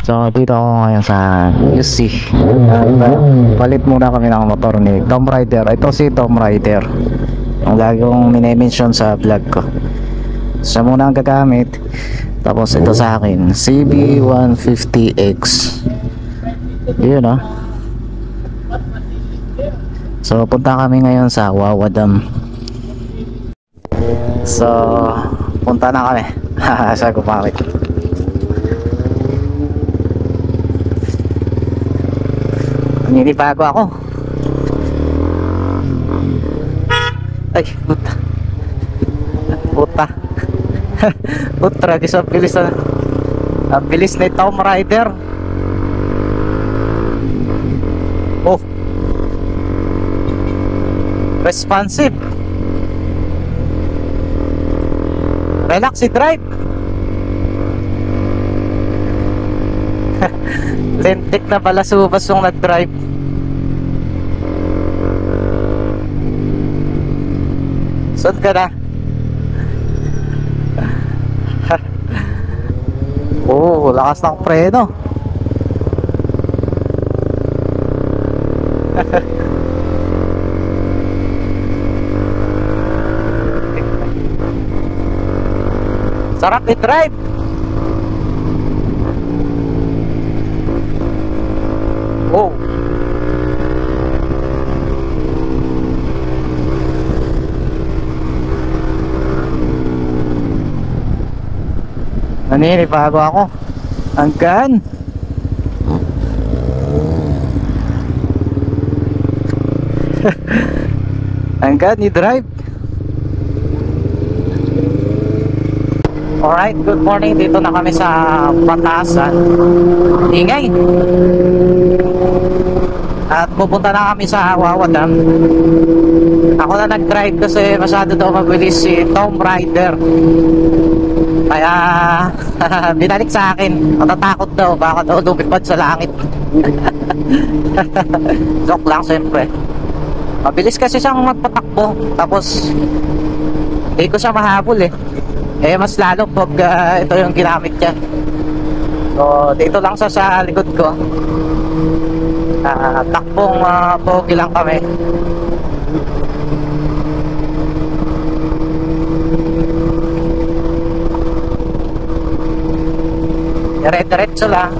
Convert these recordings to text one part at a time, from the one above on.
So dito ako ngayon sa UC. Palit muna kami ng motor ni Tom Rider. Ito si Tom Rider, ang lagi kong mini-mention sa vlog ko. Siya muna ang gagamit. Tapos ito sa akin, CB150X. Yun oh. So punta kami ngayon sa Wawa Dam. So punta na kami. Sa gumamit. Ninibago ako. Ay, puta. Puta. Putra, ang bilis na. Ang bilis na Tom Rider. Oh. Responsive. Relax drive. Lentik na pala subas yung nag-drive. Saan ka na? Oh, lakas ng preno. Sarap i-drive. Oh. Naninibago ako. Ang gaan. Ang gaan i-drive. Alright, good morning. Dito na kami sa Batasan. Ingay. At pupunta na kami sa Wawa Dam. Ako na nag-drive kasi masyado daw mabilis si Tom Rider. Kaya binalik sa akin. Natatakot daw, baka daw lumipad sa langit. Joke lang siyempre. Mabilis kasi siyang magpatakbo. Tapos hindi ko siya mahabol eh. Eh mas lalo pag ito yung ginamit niya. So dito lang sa likod ko. Takbong pogi lang kami. Dire-diretso lang.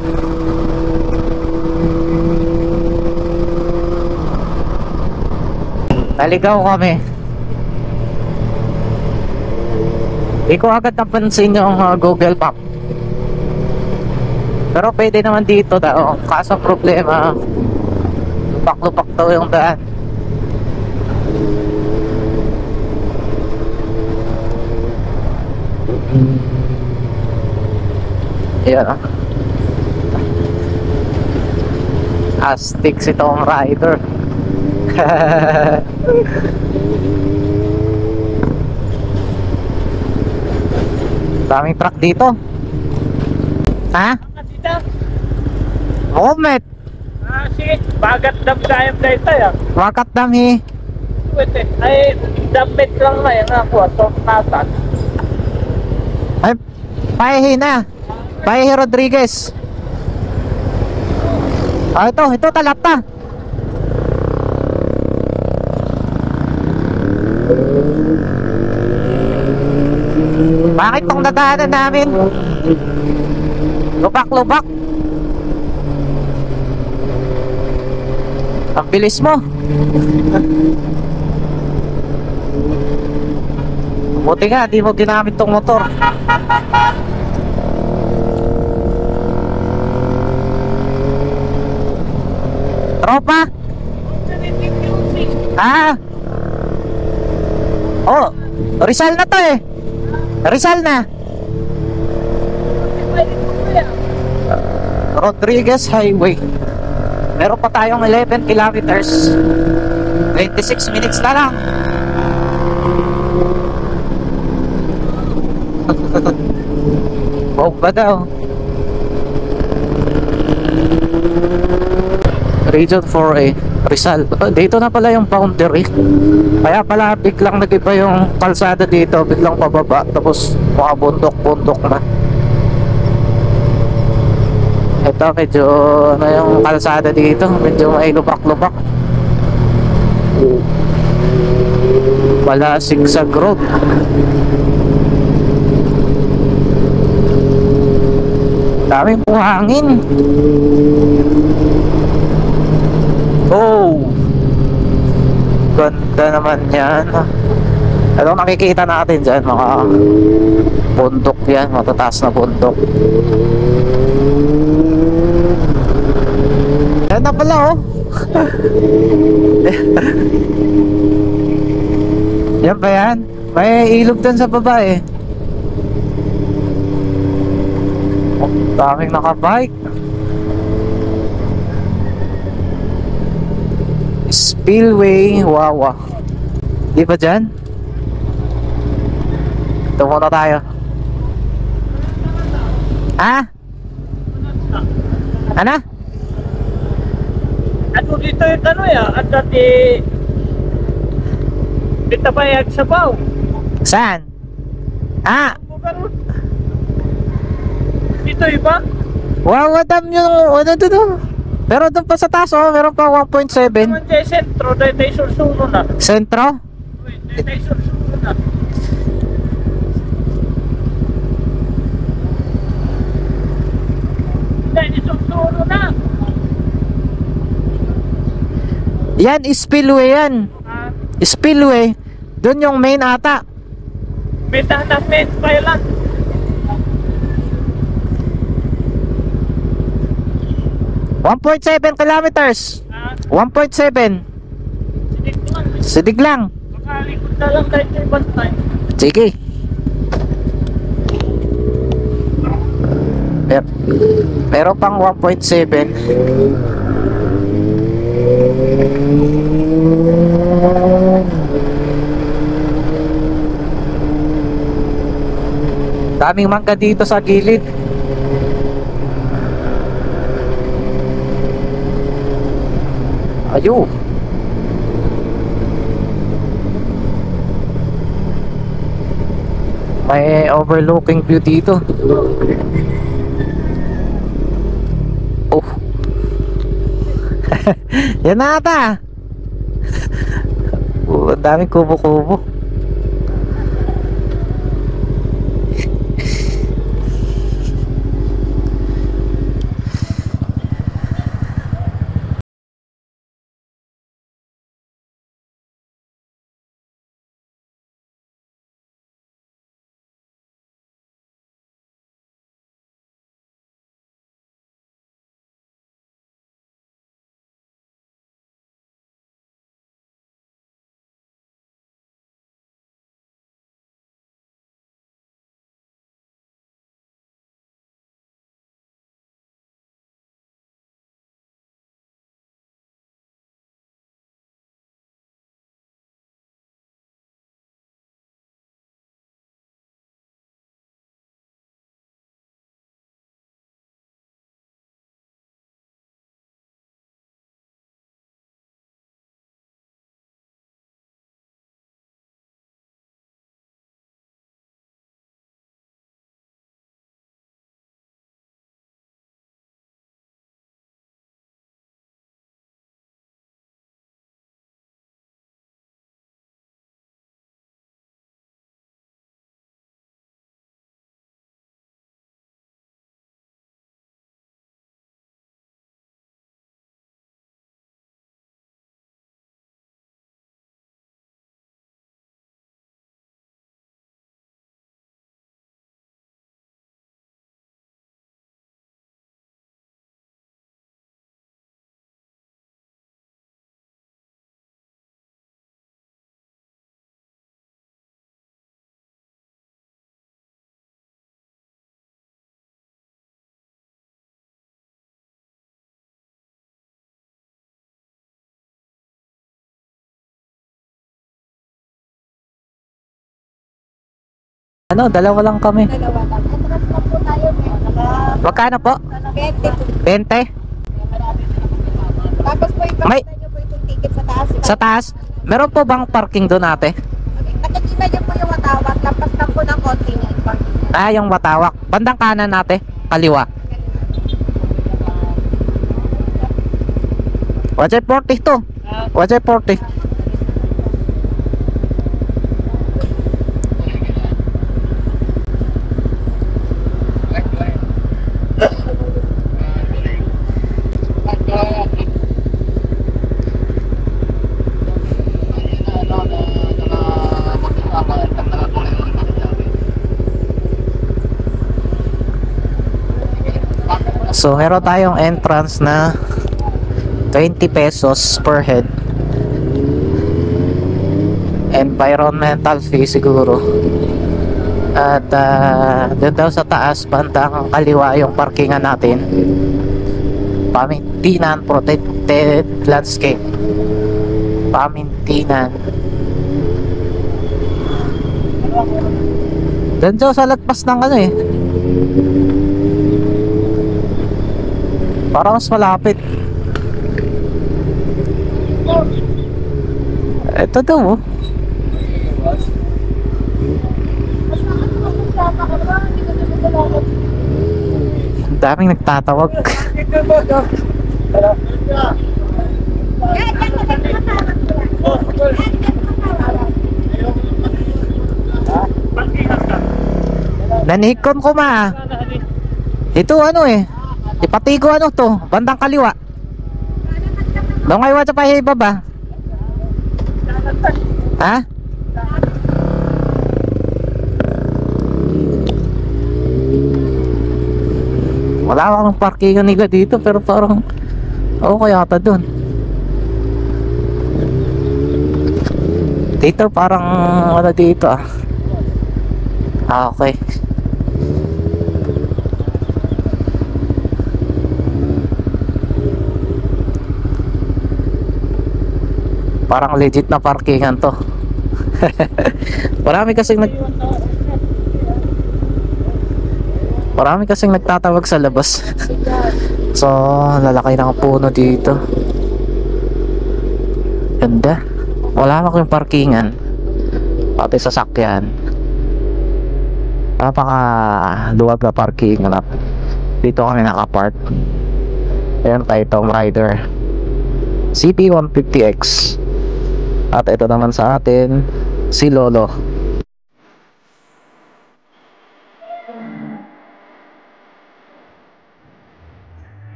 Naligaw kami. Hindi ko agad napansin yung Google Map. Pero pwede naman dito daw. Kaso problema, lupak-lupak daw yung daan. Yan ah. Astig si Tom Rider. Daming truck dito. Ha? Moment. Sige, bagat dam tayo tayo. Wakat dami. Pwede. Ay, damit lang na yan ako. So, nasan. Ay, pahihi na. Pahihi Rodriguez. Ah, ito talata. Bakit tong nadaanan namin? Lubak-lubak. Ang bilis mo. Buti nga, di mo ginamit tong motor. Tropa? Ah. Oh, Rizal na to eh. Rizal na. Rodriguez Highway. Meron pa tayong 11 kilometers. 26 minutes na lang. Bomba daw. Region 4A. Rizal. Oh, dito na pala yung boundary. Kaya pala biglang nag-iba yung kalsada dito, biglang pababa, tapos mga bundok-bundok na. Ito medyo ano yung kalsada dito, medyo may lubak-lubak. Wala zigzag road. Daming buhangin. Oh, ganda naman yan. Ano nakikita natin dyan, mga bundok yan, matataas na bundok. Yan na pala oh. Yan ba yan? May ilog dun sa baba eh. Oh, daming nakabike. Spillway Wawa. Di ba dyan? Ito muna tayo. Ah? Ano? Ano dito yung ano ya? At dati dito pa yung sabaw. Saan? Ah? Dito iba? Wawa dam yung ano dito. Pero doon pa sa taas oh, meron pa 1.7. Naman dyan sentro, dahil tayo sursuno na. Sentro? Dahil tayo sursuno na. Dahil sursuno na. Yan, spillway yan. Ah, Spillway. Doon yung main ata. bitahan na main pa lang. $1.7 kilometers. Ah, 1.7. sige lang. Sidig lang. Makalikod na lang tayo sa ibang time. Sige. Pero pang 1.7. Daming mangga dito sa gilid. Ayo. May overlooking view dito. Oh. Yan na ata. Oh, ang daming kubo-kubo. Ano, dalawa lang kami. Dalawa lang. Atras na po tayo. Magkano po? 20 po. 20? Tapos po May- ipakita nyo po itong ticket sa taas. Sa taas, meron po bang parking doon ate? Nakikita niyo po yung matawag. Lampas lang po ng konti niya. Ah, yung Watawak. Bandang kanan ate, kaliwa. Wajay 40 to. Wajay 40. So meron tayong entrance na 20 pesos per head. Environmental fee siguro. At doon daw sa taas, bandang kaliwa yung parkingan natin. Pamintinan Protected Landscape. Pamintinan. Doon daw sa lagpas ng ano eh. Parang mas malapit. Ito daw oh. Ang daming nagtatawag. Nanihikon ko ma. Ito ano eh. Ipati ko ano to, bandang kaliwa. Dongay wa pa ibaba. Ha? Wala akong parkingan nila dito pero parang okay ata dun. Dito parang ano dito ah. Ah, okay. Parang legit na parkingan to. Marami kasing nagtatawag sa labas. So, lalaki ng puno dito. Ganda. Wala naman yung parkingan. Pati sasakyan. Napaka luwag na parkingan. Dito kami nakapark. Ayan tayo, Tom Rider CP150X. At ito naman sa atin, si Lolo.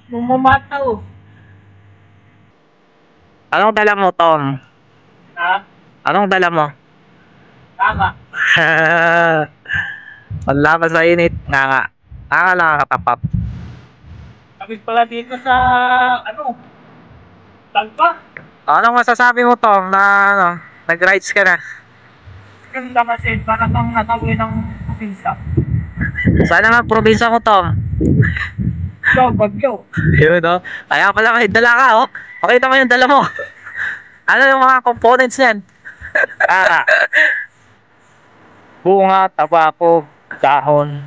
Mumamataw. Anong dala mo, Tom? Ha? Anong dala mo? Tama. Panlaban sa init. Nga. Nakakatapat. Kapit pala dito sa, ano, Tagpa. Anong masasabi mo, Tom, na ano, nag-rides ka na? Ganda kasi para kang natawin ng pinsa. Sana nga probinsya ko, Tom. Ikaw, bagyo. Yun, no? Kaya pala may dala ka, oh. Pakita mo yung dala mo. Ano yung mga components yan? Bunga, tabako, dahon,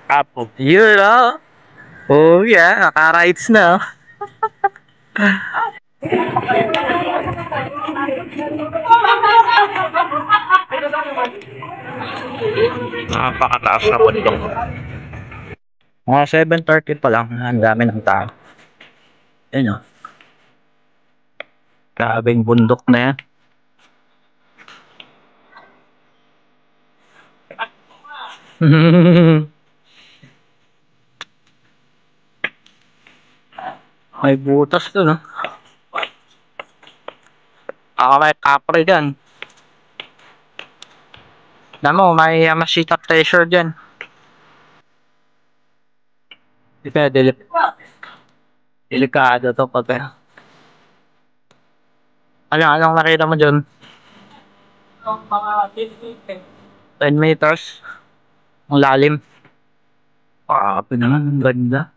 apple. Yun, oh. Oh, yeah. Naka-rides na, oh. Napakataas na bundok. Mga 7:30 pa lang. Ang dami ng tao. Ayun, oh. Grabing bundok na yan. May butas doon, no? May kapre dyan. Damo, may Yamashita treasure dyan. Delikado to pag anong nakita mo dyan? Mga 10 meters. Ang lalim. Grabe naman, ang ganda.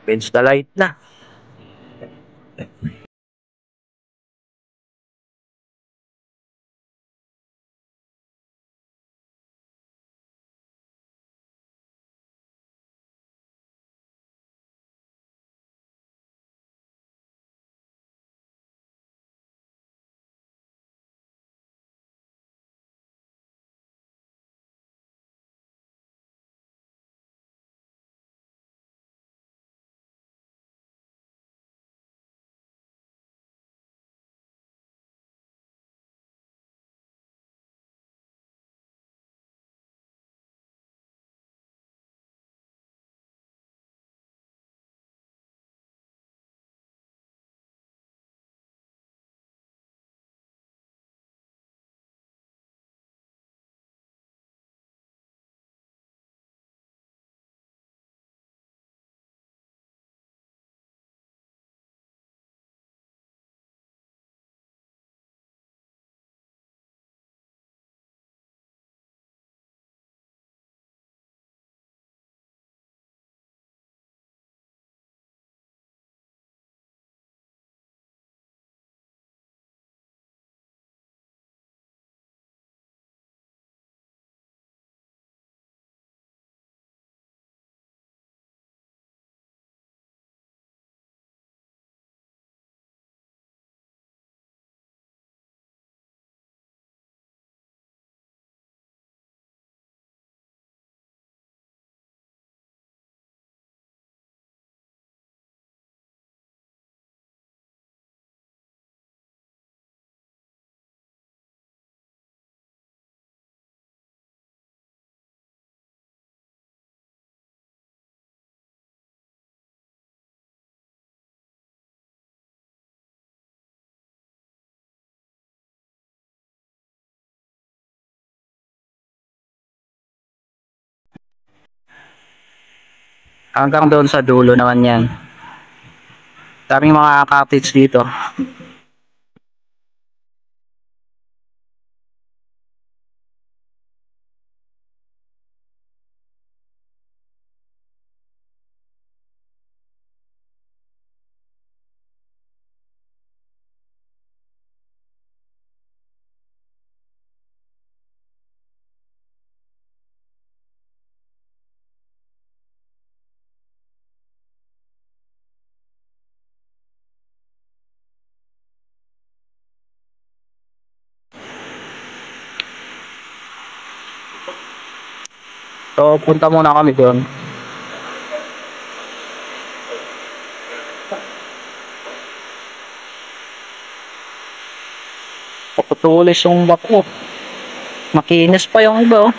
Pinch the light na. Hanggang doon sa dulo naman yan. Daming mga cottage dito. So, punta muna kami doon. Paputulis yung bako. Makinis pa yung iba, oh.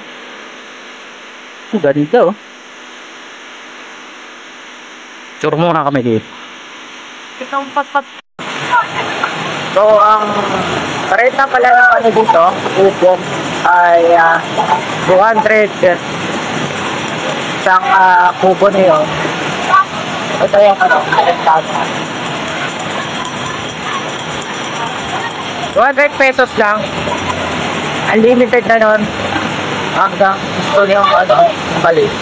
Ang ganda, oh. Tour muna kami dito. Itong pat-pat. So, ang renta pala ng ano dito, upon, ay 200 isang kubo na yun. Ito yung ano, rentata. 200 pesos lang. Unlimited na nun. Hanggang gusto niyong ano, balik.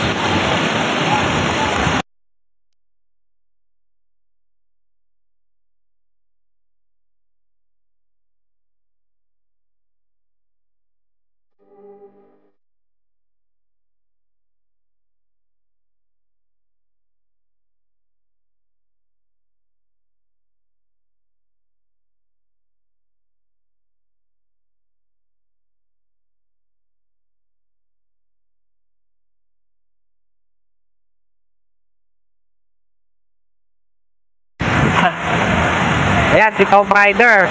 Ayan, si Tom Rider.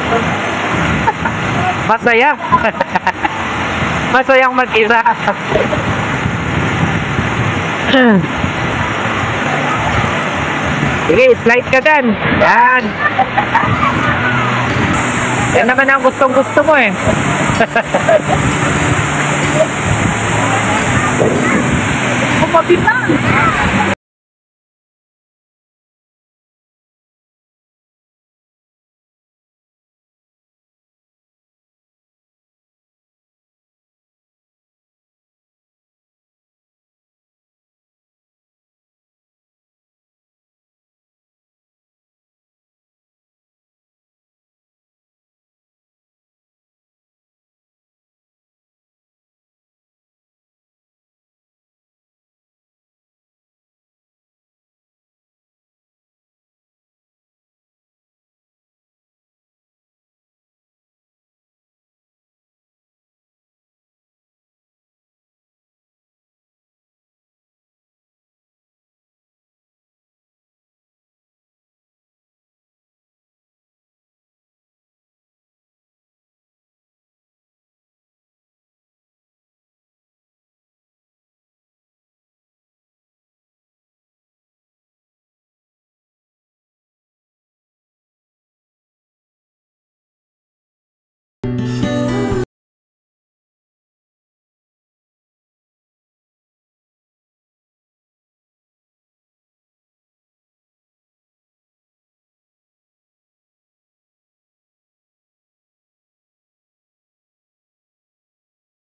Masaya. Masayang mag-isa. Sige, slide ka dyan. Yan. Yan naman ang gustong-gusto mo eh. Kumabitan.